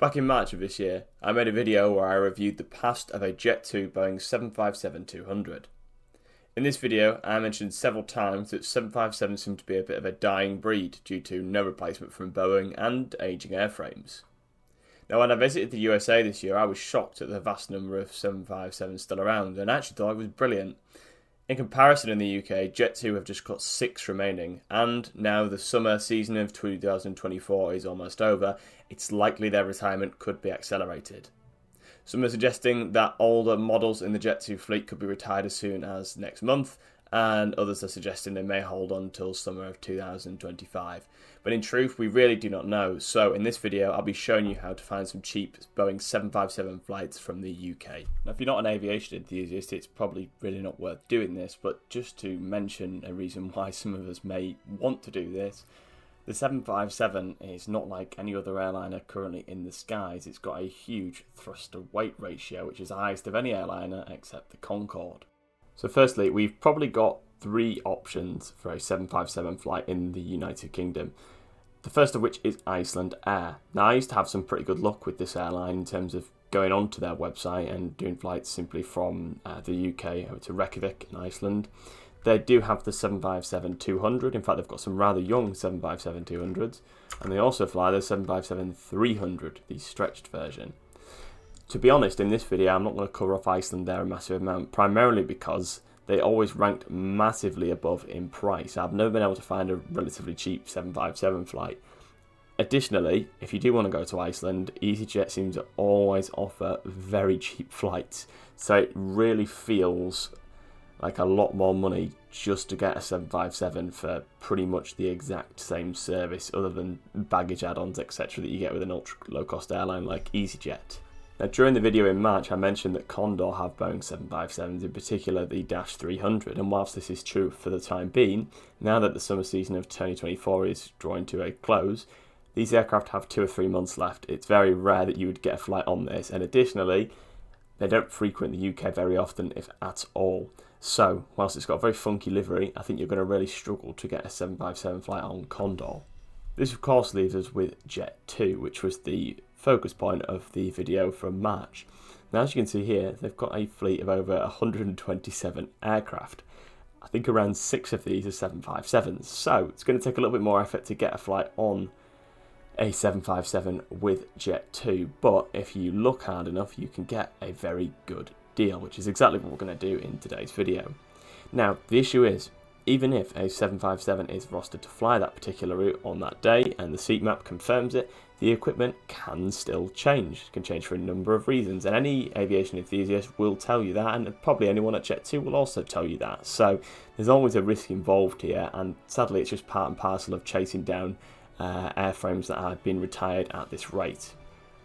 Back in March of this year, I made a video where I reviewed the past of a Jet2 Boeing 757-200. In this video, I mentioned several times that 757 seemed to be a bit of a dying breed due to no replacement from Boeing and ageing airframes. Now, when I visited the USA this year, I was shocked at the vast number of 757s still around, and I actually thought it was brilliant. In comparison, in the UK, Jet2 have just got 6 remaining, and now the summer season of 2024 is almost over, it's likely their retirement could be accelerated. Some are suggesting that older models in the Jet2 fleet could be retired as soon as next month, and others are suggesting they may hold on until summer of 2025. But in truth, we really do not know, so in this video I'll be showing you how to find some cheap Boeing 757 flights from the UK. Now, if you're not an aviation enthusiast, it's probably really not worth doing this, but just to mention a reason why some of us may want to do this, the 757 is not like any other airliner currently in the skies. It's got a huge thrust-to-weight ratio, which is the highest of any airliner except the Concorde. So firstly, we've probably got 3 options for a 757 flight in the United Kingdom. The first of which is Iceland Air. Now, I used to have some pretty good luck with this airline in terms of going onto their website and doing flights simply from the UK over to Reykjavik in Iceland. They do have the 757-200. In fact, they've got some rather young 757-200s. And they also fly the 757-300, the stretched version. To be honest, in this video, I'm not going to cover off Iceland Air a massive amount, primarily because they always ranked massively above in price. I've never been able to find a relatively cheap 757 flight. Additionally, if you do want to go to Iceland, EasyJet seems to always offer very cheap flights. So it really feels like a lot more money just to get a 757 for pretty much the exact same service, other than baggage add-ons, etc. that you get with an ultra low-cost airline like EasyJet. Now, during the video in March, I mentioned that Condor have Boeing 757s, in particular the Dash 300, and whilst this is true for the time being, now that the summer season of 2024 is drawing to a close, these aircraft have 2 or 3 months left. It's very rare that you would get a flight on this, and additionally, they don't frequent the UK very often, if at all. So, whilst it's got a very funky livery, I think you're going to really struggle to get a 757 flight on Condor. This of course leaves us with Jet2, which was the focus point of the video from March. Now, as you can see here, they've got a fleet of over 127 aircraft. I think around 6 of these are 757s, so it's going to take a little bit more effort to get a flight on a 757 with Jet2, but if you look hard enough, you can get a very good deal, which is exactly what we're going to do in today's video. Now, the issue is, even if a 757 is rostered to fly that particular route on that day and the seat map confirms it, the equipment can still change. It can change for a number of reasons, and any aviation enthusiast will tell you that, and probably anyone at Jet2 will also tell you that. So there's always a risk involved here, and sadly it's just part and parcel of chasing down airframes that have been retired at this rate.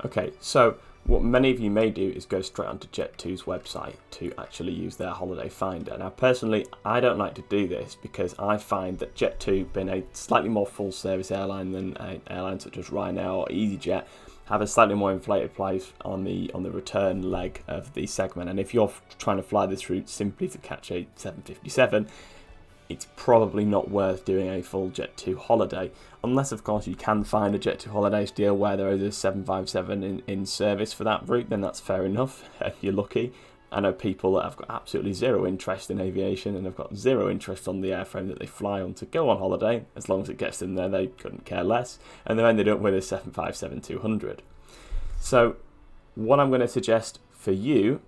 Okay, so what many of you may do is go straight onto Jet2's website to actually use their holiday finder. Now, personally, I don't like to do this because I find that Jet2, being a slightly more full-service airline than an airline such as Ryanair or EasyJet, have a slightly more inflated price on the return leg of the segment. And if you're trying to fly this route simply to catch a 757, it's probably not worth doing a full Jet2 holiday, unless of course you can find a Jet2 holidays deal where there is a 757 in service for that route. Then that's fair enough if you're lucky. I know people that have got absolutely zero interest in aviation and have got zero interest on the airframe that they fly on to go on holiday. As long as it gets them there, they couldn't care less, and they ended up with a 757-200. So what I'm going to suggest for you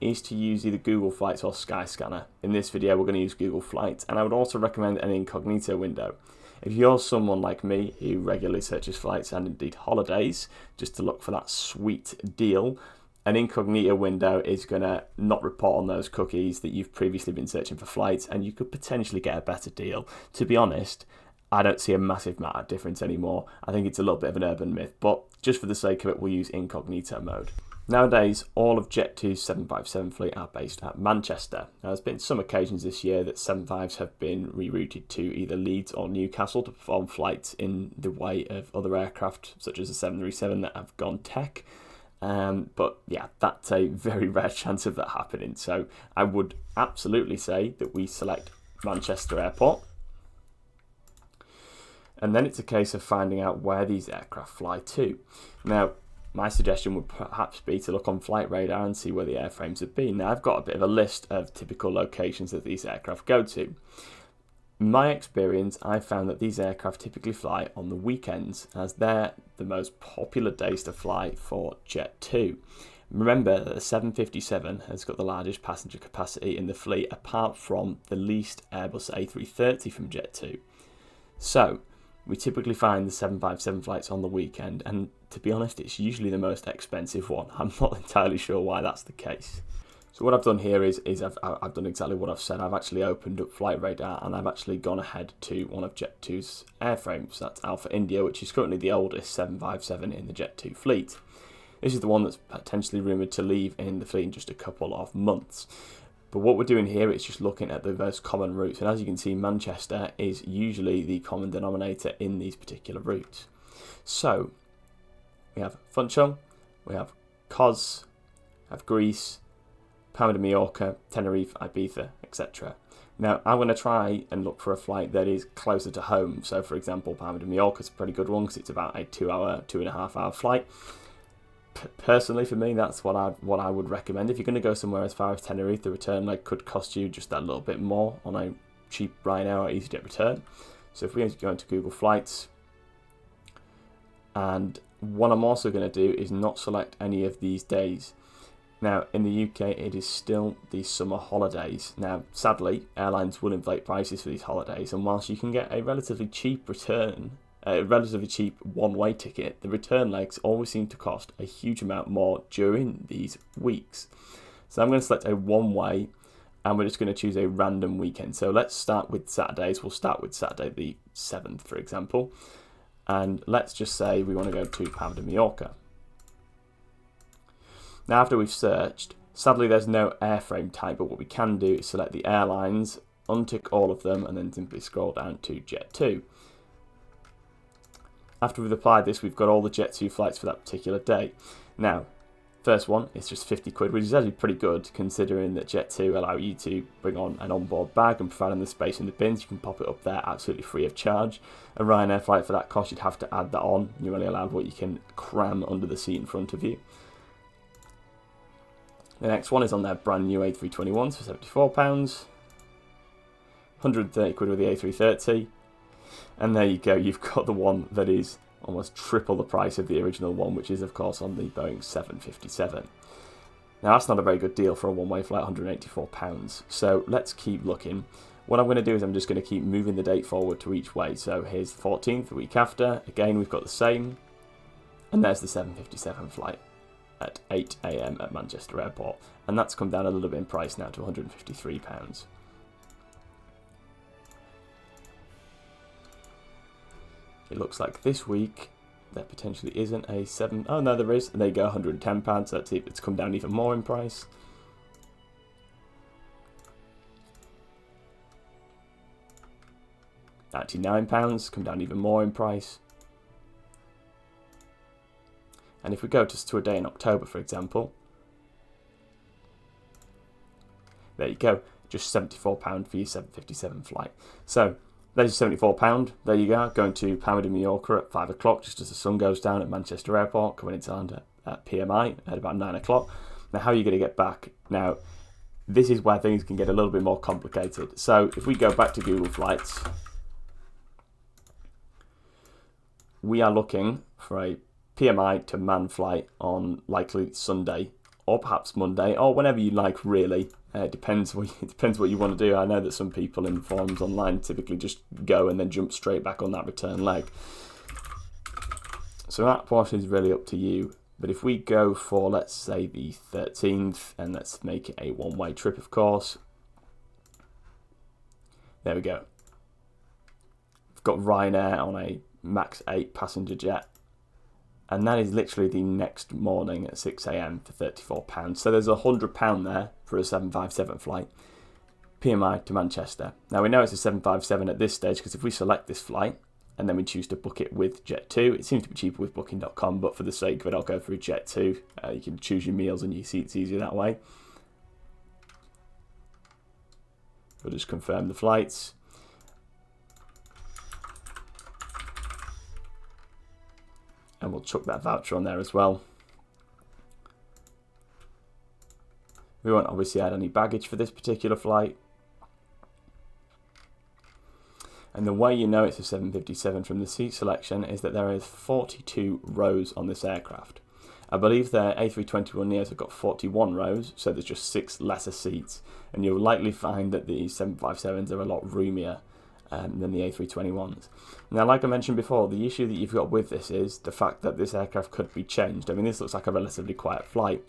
is to use either Google Flights or Skyscanner. In this video, we're going to use Google Flights, and I would also recommend an incognito window. If you're someone like me who regularly searches flights and indeed holidays just to look for that sweet deal, an incognito window is going to not report on those cookies that you've previously been searching for flights, and you could potentially get a better deal. To be honest, I don't see a massive amount of difference anymore. I think it's a little bit of an urban myth, but just for the sake of it, we'll use incognito mode. Nowadays, all of Jet2's 757 fleet are based at Manchester. Now, there's been some occasions this year that 75s have been rerouted to either Leeds or Newcastle to perform flights in the way of other aircraft, such as the 737 that have gone tech. But yeah, that's a very rare chance of that happening. So I would absolutely say that we select Manchester Airport. And then it's a case of finding out where these aircraft fly to. Now, my suggestion would perhaps be to look on Flight Radar and see where the airframes have been. Now, I've got a bit of a list of typical locations that these aircraft go to. In my experience, I've found that these aircraft typically fly on the weekends, as they're the most popular days to fly for Jet2. Remember that the 757 has got the largest passenger capacity in the fleet, apart from the least Airbus A330 from Jet2. So, we typically find the 757 flights on the weekend, and to be honest, it's usually the most expensive one. I'm not entirely sure why that's the case. So what I've done here is I've done exactly what I've said. I've actually opened up Flight Radar and I've actually gone ahead to one of Jet2's airframes. That's Alpha India, which is currently the oldest 757 in the Jet2 fleet. This is the one that's potentially rumoured to leave in the fleet in just a couple of months. But what we're doing here is just looking at the most common routes. And as you can see, Manchester is usually the common denominator in these particular routes. So we have Funchal, we have Kos, we have Greece, Palma de Mallorca, Tenerife, Ibiza, etc. Now, I'm going to try and look for a flight that is closer to home. So, for example, Palma de Mallorca is a pretty good one because it's about a 2.5 hour flight. Personally, for me, that's what I would recommend. If you're going to go somewhere as far as Tenerife, the return leg could cost you just that little bit more on a cheap Ryanair or EasyJet return. So if we go into Google Flights, and what I'm also going to do is not select any of these days. Now, in the UK, it is still the summer holidays. Now, sadly, airlines will inflate prices for these holidays, and whilst you can get a relatively cheap one-way ticket, the return legs always seem to cost a huge amount more during these weeks. So I'm going to select a one-way, and we're just going to choose a random weekend. So let's start with Saturdays. We'll start with Saturday the 7th, for example. And let's just say we want to go to Palma de Mallorca. Now, after we've searched, sadly there's no airframe type, but what we can do is select the airlines, untick all of them, and then simply scroll down to Jet2. After we've applied this, we've got all the Jet2 flights for that particular day. Now, first one is just 50 quid, which is actually pretty good considering that Jet2 allow you to bring on an onboard bag, and providing the space in the bins, you can pop it up there absolutely free of charge. A Ryanair flight for that cost, you'd have to add that on. You're only allowed what you can cram under the seat in front of you. The next one is on their brand new A321s for £74, 130 quid with the A330, and there you go, you've got the one that is almost triple the price of the original one, which is of course on the Boeing 757. Now that's not a very good deal for a one-way flight, £184, so let's keep looking. What I'm going to do is I'm just going to keep moving the date forward to each way. So here's the 14th, the week after, again we've got the same, and there's the 757 flight at 8 AM at Manchester Airport, and that's come down a little bit in price now to £153. It looks like this week there potentially isn't a 7. Oh no, there is. And there you go, £110. So it's come down even more in price. £99, come down even more in price. And if we go to a day in October, for example, there you go, just £74 for your 757 flight. So there's your £74, there you go, going to Palma de Mallorca at 5 o'clock, just as the sun goes down at Manchester Airport, coming into land at PMI at about 9 o'clock. Now, how are you going to get back? Now, this is where things can get a little bit more complicated. So if we go back to Google Flights, we are looking for a PMI to Man flight on likely Sunday or perhaps Monday or whenever you like, really. It depends what you want to do. I know that some people in forums online typically just go and then jump straight back on that return leg. So that portion is really up to you. But if we go for, let's say, the 13th, and let's make it a one-way trip, of course. There we go. We've got Ryanair on a max 8 passenger jet. And that is literally the next morning at 6 AM for £34. So there's £100 there for a 757 flight. PMI to Manchester. Now we know it's a 757 at this stage because if we select this flight and then we choose to book it with Jet2, it seems to be cheaper with booking.com, but for the sake of it, I'll go through Jet2. You can choose your meals and your seats easier that way. We'll just confirm the flights. And we'll chuck that voucher on there as well. We won't obviously add any baggage for this particular flight. And the way you know it's a 757 from the seat selection is that there is 42 rows on this aircraft. I believe their A321neos have got 41 rows, so there's just 6 lesser seats. And you'll likely find that the 757s are a lot roomier than the A321s. Now, like I mentioned before, the issue that you've got with this is the fact that this aircraft could be changed. I mean, this looks like a relatively quiet flight.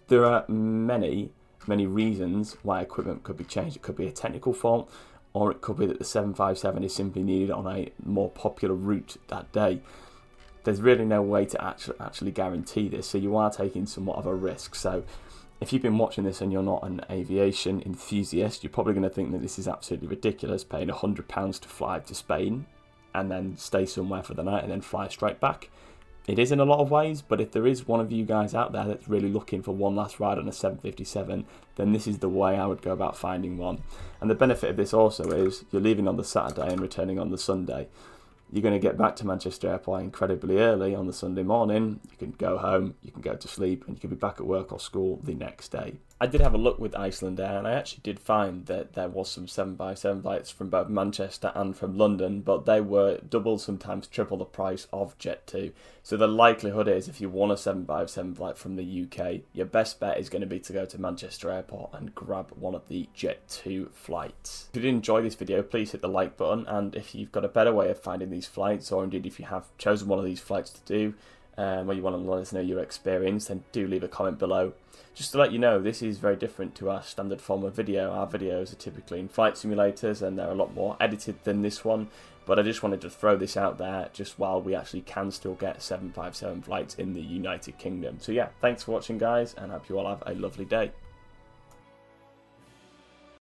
There are many reasons why equipment could be changed. It could be a technical fault, or it could be that the 757 is simply needed on a more popular route that day. There's really no way to actually guarantee this, so you are taking somewhat of a risk. So if you've been watching this and you're not an aviation enthusiast, you're probably going to think that this is absolutely ridiculous, paying £100 to fly to Spain and then stay somewhere for the night and then fly straight back. It is in a lot of ways, but if there is one of you guys out there that's really looking for one last ride on a 757, then this is the way I would go about finding one. And the benefit of this also is you're leaving on the Saturday and returning on the Sunday. You're going to get back to Manchester Airport incredibly early on the Sunday morning. You can go home, you can go to sleep, and you can be back at work or school the next day. I did have a look with Iceland Air, and I actually did find that there was some 757 flights from both Manchester and from London, but they were double, sometimes triple the price of Jet2. So the likelihood is, if you want a 757 flight from the UK, your best bet is going to be to go to Manchester Airport and grab one of the Jet2 flights. If you did enjoy this video, please hit the like button, and if you've got a better way of finding these flights, or indeed if you have chosen one of these flights to do, where you want to let us know your experience, then do leave a comment below. Just to let you know, this is very different to our standard form of video. Our videos are typically in flight simulators and they're a lot more edited than this one, but I just wanted to throw this out there just while we actually can still get 757 flights in the United Kingdom. So yeah, thanks for watching guys, and I hope you all have a lovely day.